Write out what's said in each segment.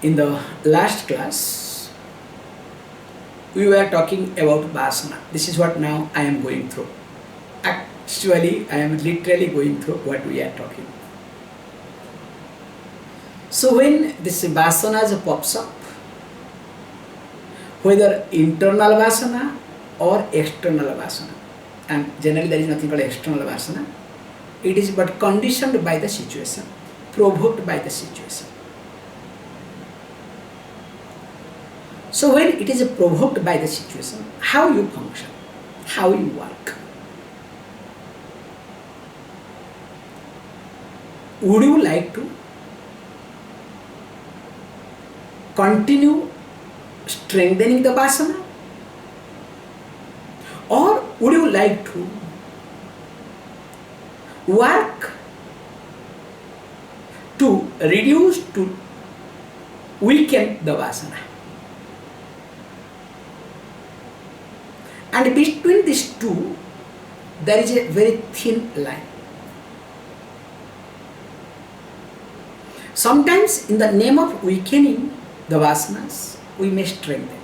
In the last class, we were talking about Vasana. This is what now I am going through. Actually, I am literally going through what we are talking. So when this Vasanas pops up, whether internal Vasana or external Vasana, and generally there is nothing called external Vasana, it is but conditioned by the situation, provoked by the situation. So when it is provoked by the situation, how you function, how you work. Would you like to continue strengthening the Vasana? Or would you like to work to reduce, to weaken the Vasana? And between these two, there is a very thin line. Sometimes in the name of weakening the Vasanas, we may strengthen.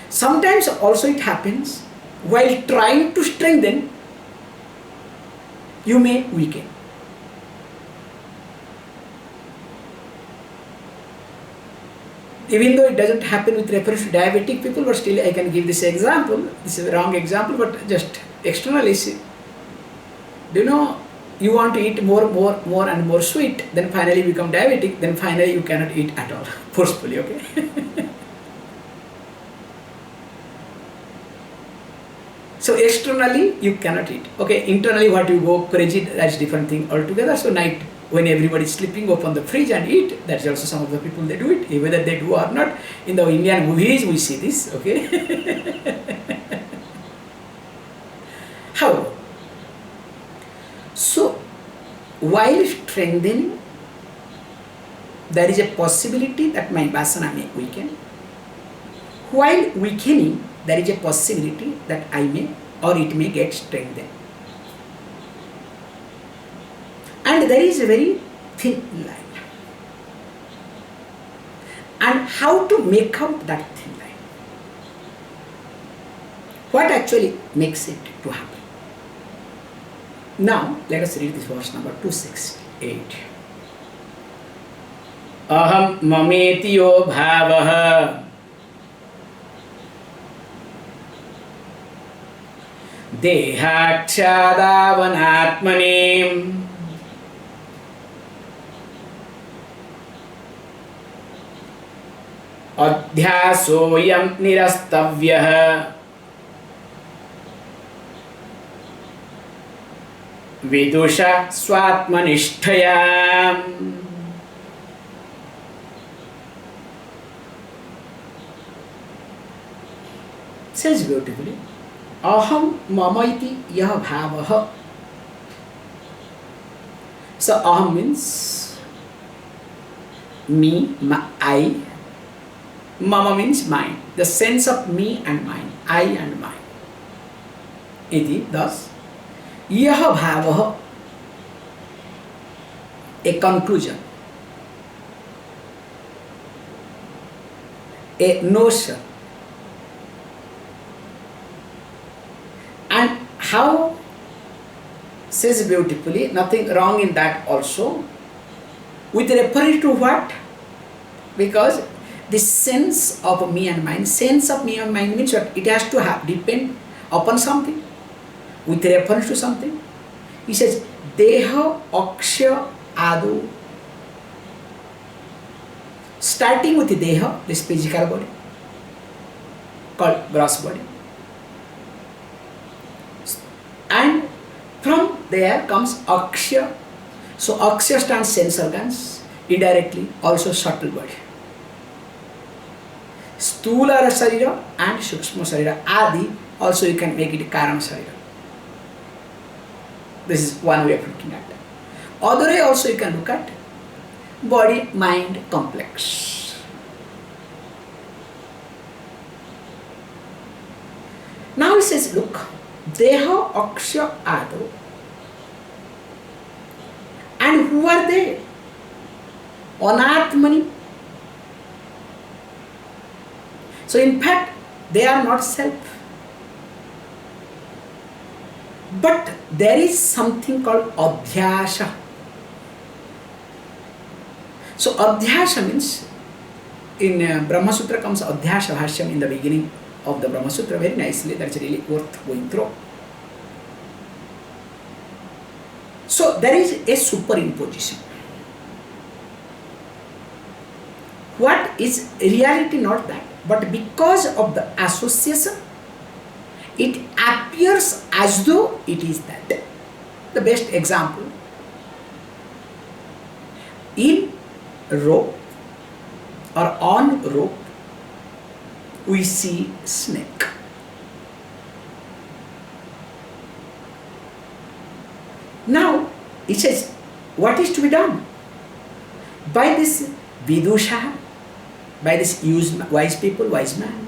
Sometimes also it happens, while trying to strengthen, you may weaken. Even though it doesn't happen with reference to diabetic people, but still I can give this example. This is a wrong example, but just externally. Do you know, you want to eat more and more sweet, then finally you become diabetic, then finally you cannot eat at all, forcefully, okay? So externally you cannot eat. Okay, internally what you go crazy, that's different thing altogether. So night, when everybody is sleeping, open the fridge and eat. That's also some of the people they do it. Whether they do or not, in the Indian movies we see this, okay? How? So, while strengthening, there is a possibility that my Vasana may weaken. While weakening, there is a possibility that I may or it may get strengthened. And there is a very thin line. And how to make out that thin line? What actually makes it to happen? Now, let us read this verse number 268. Aham mameti yo bhavaha dehaksadavanatmane adhyasoyam nirastavyah vidusha swatmanishthaya. Says beautifully, aham mama iti yah bhavaha. So aham means me, I. Mama means mine. The sense of me and mine, I and mine. Iti, thus, yah bhavaha, a conclusion, a notion. And how, says beautifully, nothing wrong in that also, with reference to what? Because the sense of me and mine, sense of me and mine means what? It has to have, depend upon something, with reference to something. He says, Deha Aksha Adu. Starting with the Deha, this physical body, called gross body. And from there comes Aksha. So Aksha stands sense organs, indirectly also subtle body. Stula Sarira and Sukshma Sarira, Adi, also you can make it Karan Sarira. This is one way of looking at it. Other way also you can look at body-mind complex. Now he says, look, Deha Aksha Ado. And And who are they? Anatmani. So in fact, they are not self. But there is something called adhyasa. So adhyasa means, in Brahma Sutra comes adhyasa bhashyam in the beginning of the Brahma Sutra very nicely. That's really worth going through. So there is a superimposition. What is reality? Not that, but because of the association, it appears as though it is that. The best example, in rope or on rope, we see snake. Now, it says, what is to be done? By this Vidusha, by this wise people, wise man,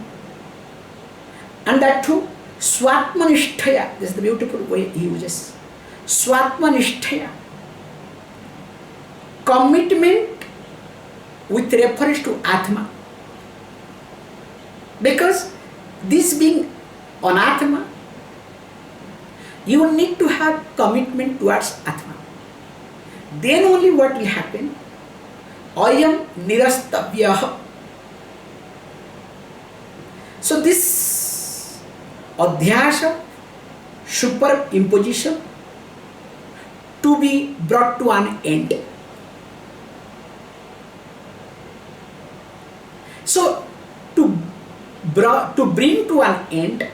and that too, Swatmanishtaya, this is the beautiful way he uses. Swatmanishtaya, commitment with reference to Atma. Because this being Anatma, you need to have commitment towards Atma. Then only what will happen? Ayam nirastavyaha. So this adhyasa, superimposition, to be brought to an end. So to bring to an end,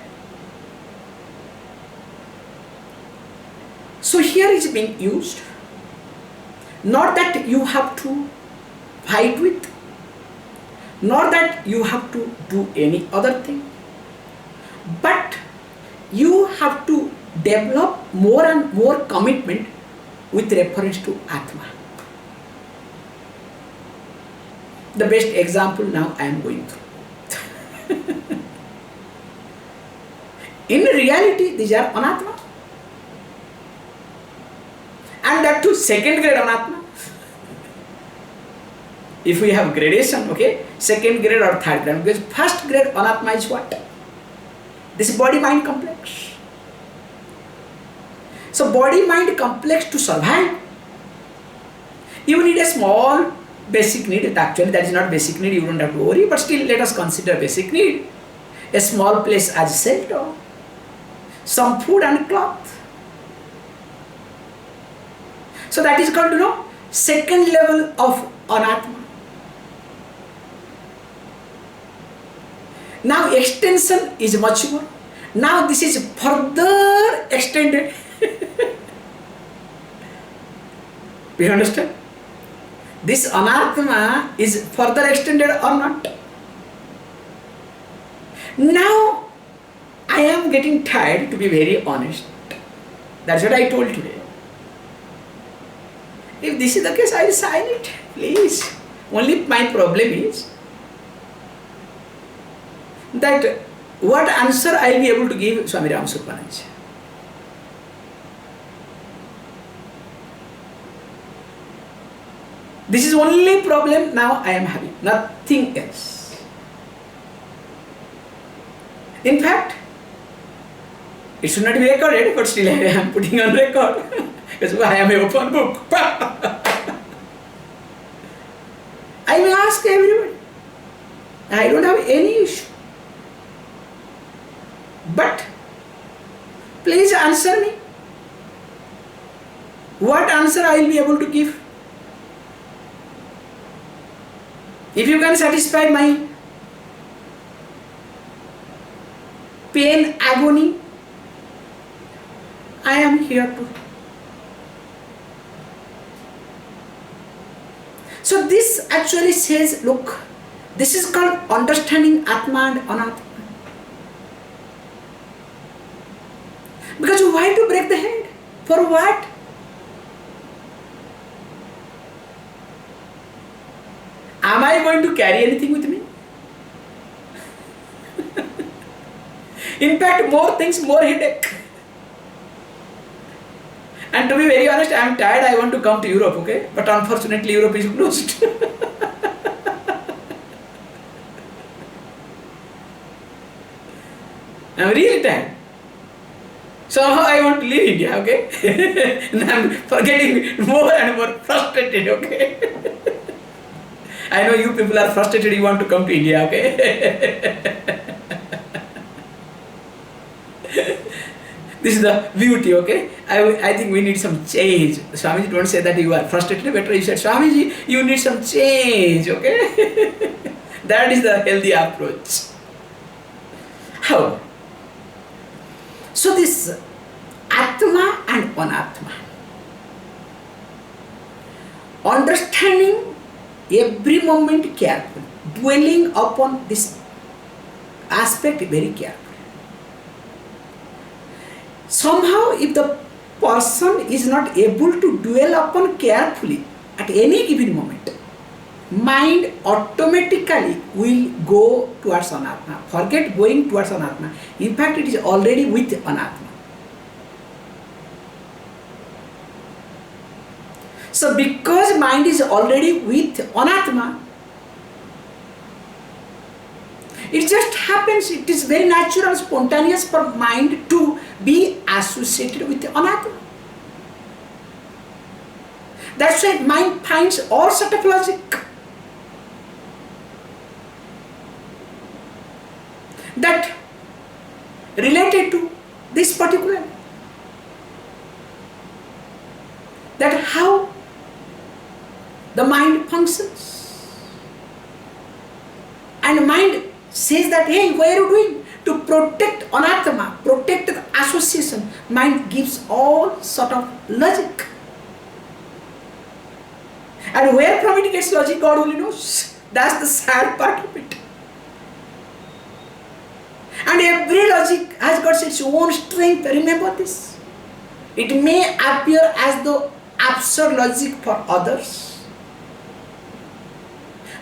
so here is being used, not that you have to fight with, nor that you have to do any other thing, but you have to develop more and more commitment with reference to Atma. The best example now I am going through. In reality, these are Anatma. And that too, second grade Anatma. If we have gradation, okay, second grade or third grade, because first grade Anatma is what? This body-mind complex. So body-mind complex to survive, you need a small basic need. Actually, that is not basic need, you don't have to worry, but still let us consider basic need. A small place as shelter, some food and cloth. So that is called, second level of Anatma. Now extension is much more. Now this is further extended. You understand? This Anatma is further extended or not? Now I am getting tired, to be very honest. That's what I told today. If this is the case, I will sign it, please. Only my problem is that what answer I will be able to give Swami Ramasubbanand. This is only problem now I am having, nothing else. In fact, it should not be recorded, but still I am putting on record. Because I am an open book. I will ask everybody. I don't have any issue. But please answer me. What answer I will be able to give? If you can satisfy my pain, agony, I am here to. So this actually says, look, this is called understanding Atma and Anatma. Because why to break the head? For what? Am I going to carry anything with me? In fact, more things, more headache. And to be very honest, I am tired, I want to come to Europe, okay? But unfortunately Europe is closed. I am really tired. Somehow I want to leave India, okay? And I am getting more and more frustrated, okay? I know you people are frustrated, you want to come to India, okay? This is the beauty, okay? I think we need some change. Swamiji, don't say that you are frustrated, better you said, Swamiji, you need some change, okay? That is the healthy approach. How? So this Atma and Anatma, understanding every moment carefully, dwelling upon this aspect very carefully. Somehow if the person is not able to dwell upon carefully at any given moment, mind automatically will go towards Anatma. Forget going towards Anatma. In fact, it is already with Anatma. So because mind is already with Anatma, it just happens, it is very natural, spontaneous for mind to be associated with Anatma. That's why mind finds all sort of logic that related to this particular, that how the mind functions. And mind says that, hey, what are you doing? To protect Anatma, protect the association, mind gives all sort of logic. And where from it gets logic, God only knows. That's the sad part of it. And every logic has got its own strength. Remember this. It may appear as though absurd logic for others,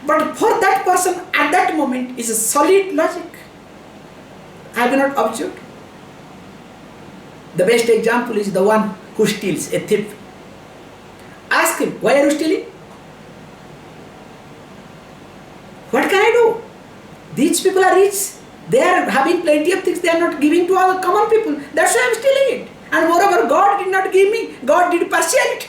but for that person at that moment is a solid logic. Have you not observed? The best example is the one who steals, a thief. Ask him, why are you stealing? What can I do? These people are rich. They are having plenty of things they are not giving to our common people. That's why I am stealing it. And moreover, God did not give me. God did partiality.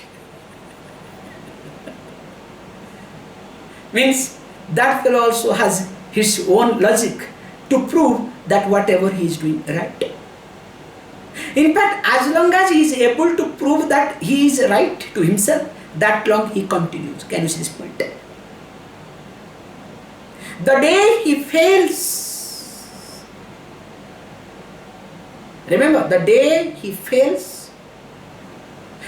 Means that fellow also has his own logic to prove that whatever he is doing right. In fact, as long as he is able to prove that he is right to himself, that long he continues. Can you see this point? The day he fails, remember, the day he fails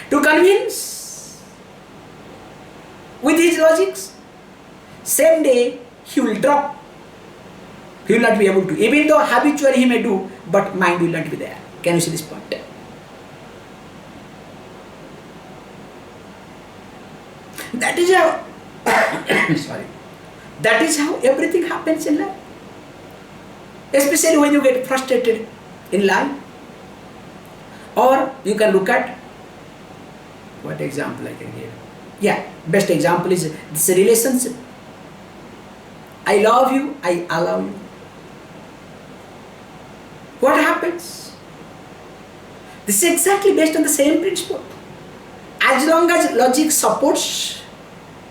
to convince with his logics, same day he will drop. He will not be able to. Even though habitually he may do, but mind will not be there. Can you see this point? That is how sorry. That is how everything happens in life. Especially when you get frustrated in life. Or you can look at, what example I can give? Yeah, best example is this relationship. I love you, I allow you. What happens? This is exactly based on the same principle. As long as logic supports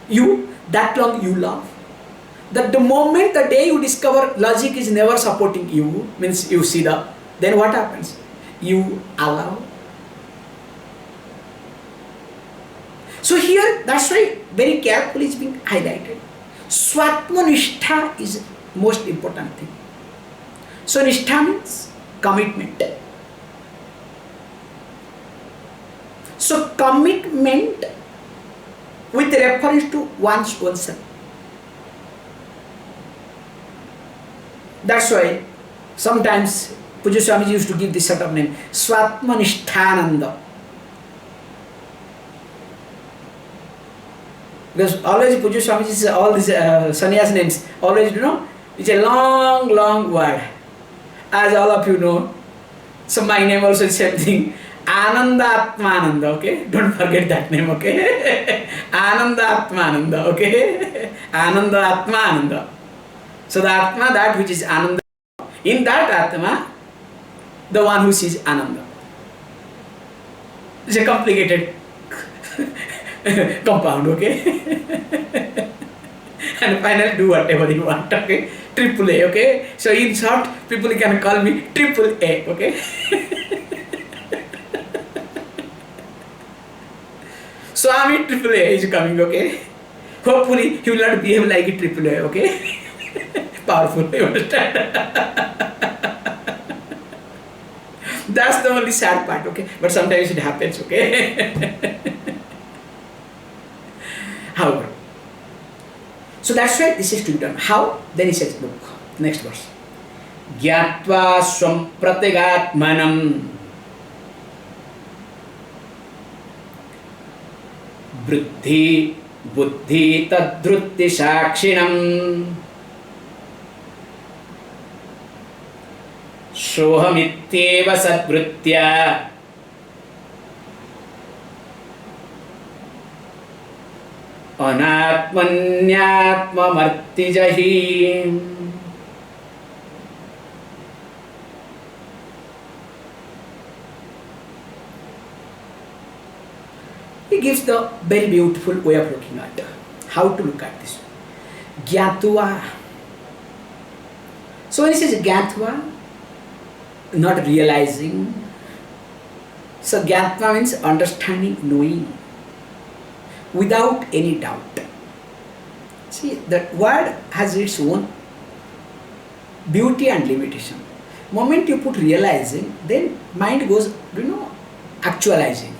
you, that long you love. That the moment, the day you discover logic is never supporting you, means you see then what happens? You allow. So here, that's why very carefully it's being highlighted. Swatmanistha is most important thing. So nishtha means commitment. So commitment with reference to one's own self. That's why sometimes Puja Swamiji used to give this sort of name, Swatmanisthananda. Because always Puja Swamiji's, all these sannyas names, always, it's a long, long word. As all of you know, so my name also is same thing. Ananda Atmananda, okay? Don't forget that name, okay? Ananda Atmananda, okay? Ananda Atmananda. So the Atma, that which is Ananda, in that Atma, the one who sees Ananda. It's a complicated compound, okay? And finally do whatever you want, okay? Triple A, okay? So in short, people can call me Triple A, okay? Swami Triple A is coming, okay? Hopefully he will not behave like a Triple A, okay? Powerful, you understand? That's the only sad part, okay? But sometimes it happens, okay? However, so that's why this is to be done. How? Then he says, look, next verse. Gyatva swam pratigatmanam vriddhi buddhi tadrutti sakshinam sohamityeva sadvritya anatmanyaatmamartijahi. He gives the very beautiful way of looking at how to look at this. Gyatva. So when he says Gyatva, not realizing. So Gyatva means understanding, knowing, without any doubt. See, that word has its own beauty and limitation. Moment you put realizing, then mind goes, actualizing.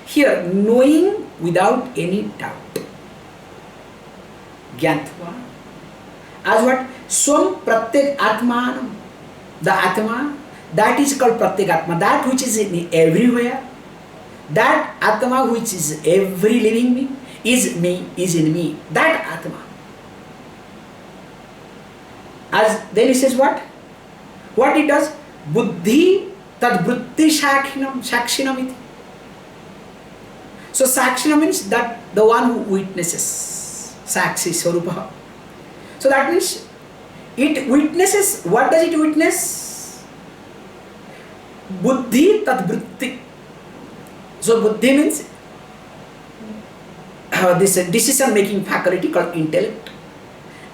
Here, knowing without any doubt. Gyatva. As what? Swam pratyek atmanam. The Atma, that is called pratyek Atma, that which is in everywhere. That Atma which is every living being is me, is in me. That Atma. As then he says what? What it does? Buddhi tad vritti sakshinam iti. So sakshina means that the one who witnesses. Sakshi Swarupa. So that means it witnesses. What does it witness? Buddhi tad vritti. So buddhi means this decision making faculty called intellect.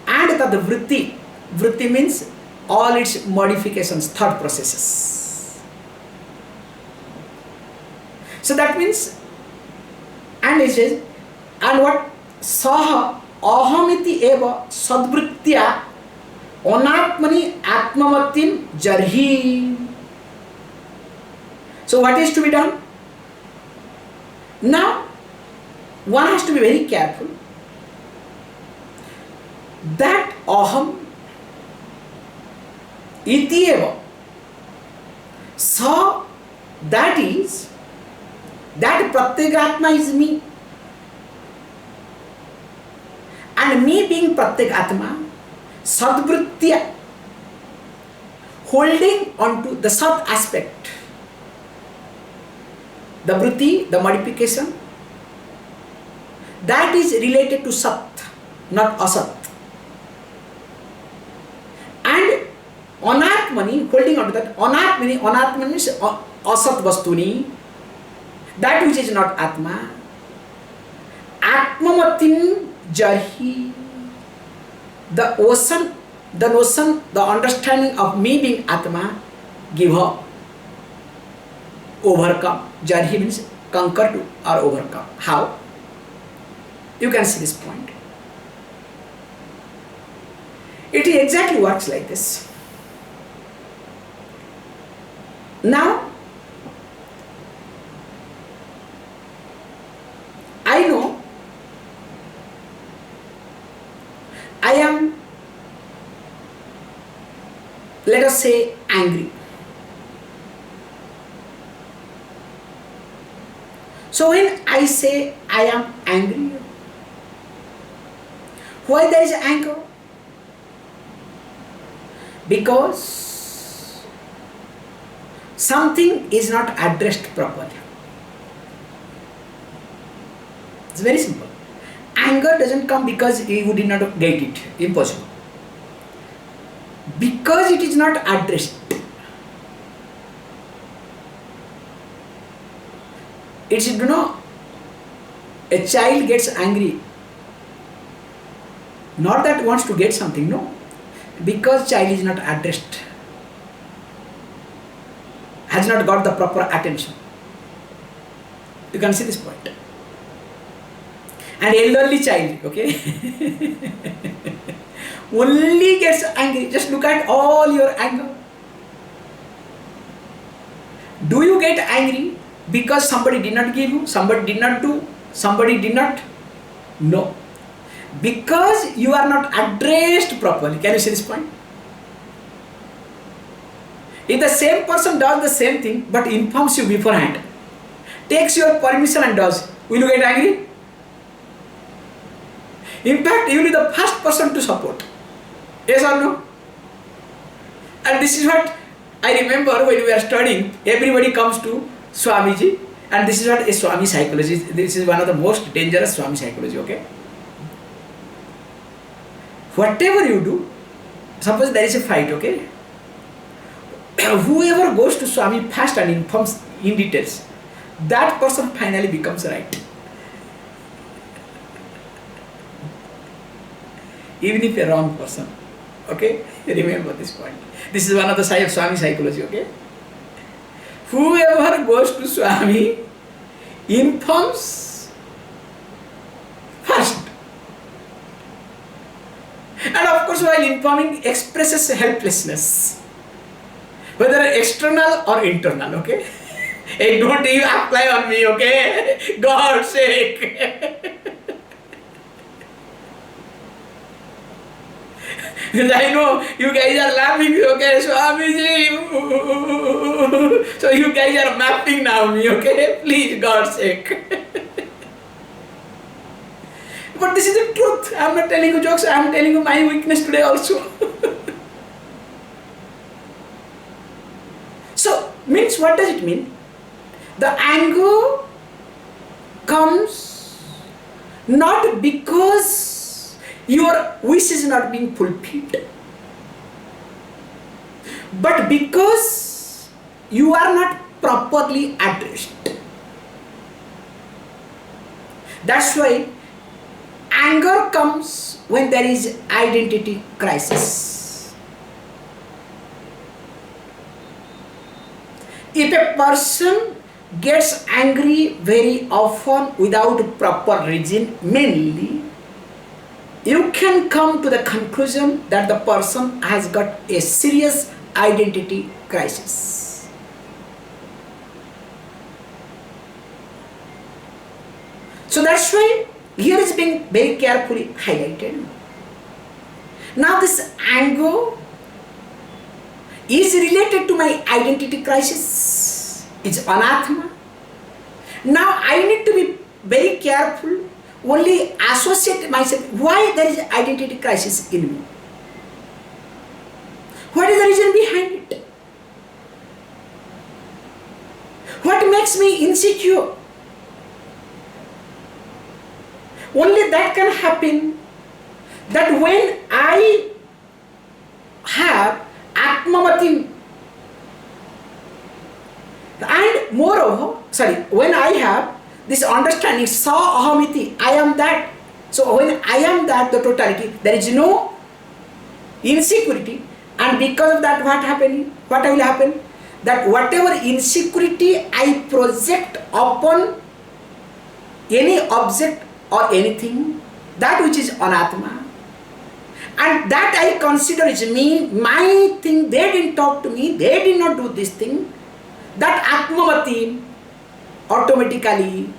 And tad vritti. Vritti means all its modifications, thought processes. So that means, and it says, and what? Saha ahamiti eva sadvrittya onatmani atmamatim jarhi. So what is to be done? Now, one has to be very careful that aham iti eva sa, that is, that pratyagatma is me, and me being pratyagatma, sadvrittya, holding on to the sat aspect, the vritti, the modification, that is related to sat, not asat. And anatmani, holding on to that, anatmani means asat vastuni, that which is not atma, atmamatim jarhi, the ocean, the notion, the understanding of me being atma, give up, overcome. Jarhi means conquer to or overcome. How? You can see this point. It exactly works like this. Now, I know I am, let us say, angry. So when I say I am angry, why there is anger? Because something is not addressed properly. It's very simple. Anger doesn't come because you did not get it. Impossible. Because it is not addressed. It's, a child gets angry. Not that wants to get something, no. Because child is not addressed. Has not got the proper attention. You can see this point. An elderly child, okay, only gets angry. Just look at all your anger. Do you get angry because somebody did not give you, somebody did not do, somebody did not? No. Because you are not addressed properly. Can you see this point? If the same person does the same thing but informs you beforehand, takes your permission and does, will you get angry? In fact, you will be the first person to support. Yes or no? And this is what I remember when we are studying, everybody comes to Swamiji, and this is what a Swami psychology is. This is one of the most dangerous Swami psychology, okay? Whatever you do, suppose there is a fight, okay? Whoever goes to Swami first and informs in details, that person finally becomes right. Even if a wrong person, okay? Remember this point. This is one of the side of Swami psychology, okay? Whoever goes to Swami informs first. And of course, while informing, expresses helplessness. Whether external or internal, okay? Hey, don't you apply on me, okay? God's sake. I know you guys are laughing, okay, Swamiji. So you guys are mapping now me, okay? Please, God's sake. But this is the truth. I am not telling you jokes, I am telling you my weakness today also. So, means what does it mean? The anger comes not because your wish is not being fulfilled, but because you are not properly addressed. That's why anger comes when there is identity crisis. If a person gets angry very often without proper reason, mainly, you can come to the conclusion that the person has got a serious identity crisis. So that's why here is being very carefully highlighted. Now this anger is related to my identity crisis. It's anathema. Now I need to be very careful, only associate myself. Why there is identity crisis in me? What is the reason behind it? What makes me insecure? Only that can happen, that when I have Atmamati, and moreover, when I have this understanding, Sa Ahamiti, I am that. So when I am that, the totality, there is no insecurity, and because of that, what will happen? That whatever insecurity I project upon any object or anything, that which is anatma, and that I consider is me, my thing, they didn't talk to me, they did not do this thing, that atmamati automatically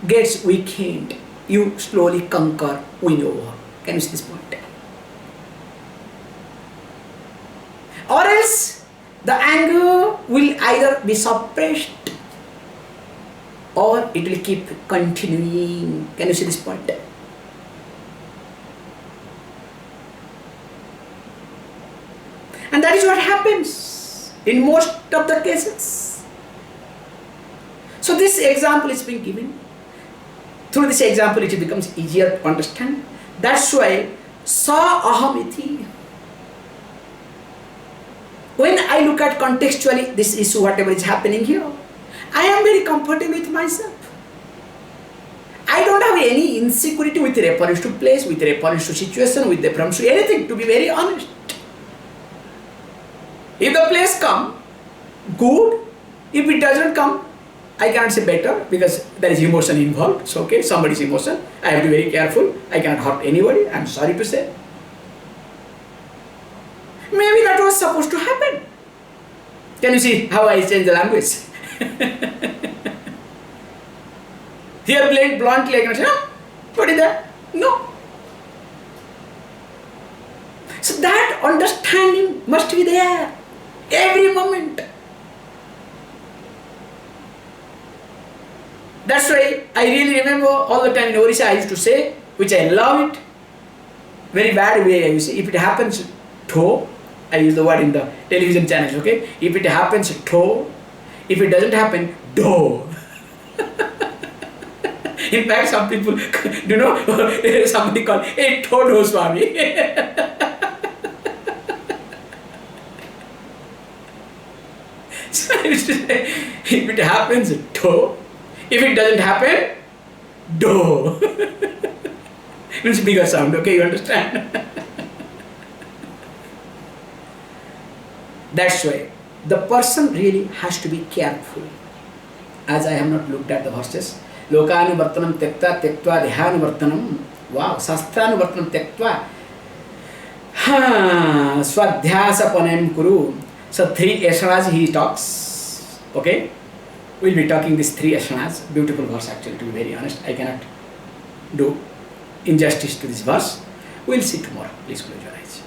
gets weakened. You slowly conquer, win over. Can you see this point? Or else the anger will either be suppressed or it will keep continuing. Can you see this point? And that is what happens. in most of the cases. So this example is being given. Through this example it becomes easier to understand. That's why sa ahamiti. When I look at contextually this issue, whatever is happening here, I am very comfortable with myself. I don't have any insecurity with reference to place, with reference to situation, with reference to anything, to be very honest. If the place come, good. If it doesn't come, I cannot say better because there is emotion involved. So okay, somebody's emotion. I have to be very careful. I cannot hurt anybody. I am sorry to say. Maybe that was supposed to happen. Can you see how I change the language? Here bluntly I cannot say, no, what is that? No. So that understanding must be there every moment. That's why I really remember all the time in Orissa I used to say, which I love it, very bad way I used to say, if it happens, tho, I use the word in the television channels, okay? If it happens, tho. If it doesn't happen, do. In fact, some people, you know, somebody called, hey, Todo Swami. So I used to say, if it happens, do. If it doesn't happen, do. Means bigger sound, okay, you understand? That's why the person really has to be careful. As I have not looked at the verses, Lokanuvartanam tekta tektva dehanuvartanam. Wow, Sastranuvartanam tektva Swadhyasapanam kuru. So 3 ashanas he talks. Okay? We'll be talking these 3 ashanas. Beautiful verse actually, to be very honest. I cannot do injustice to this verse. We'll see tomorrow. Please close your eyes.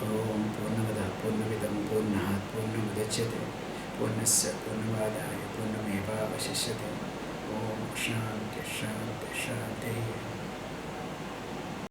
Om Purnamada Purnamidam Purnahat Purnamudachyate Purnasya Purnavadaya Purnameva Vasishyate. Om Shanti Shanti Shanti.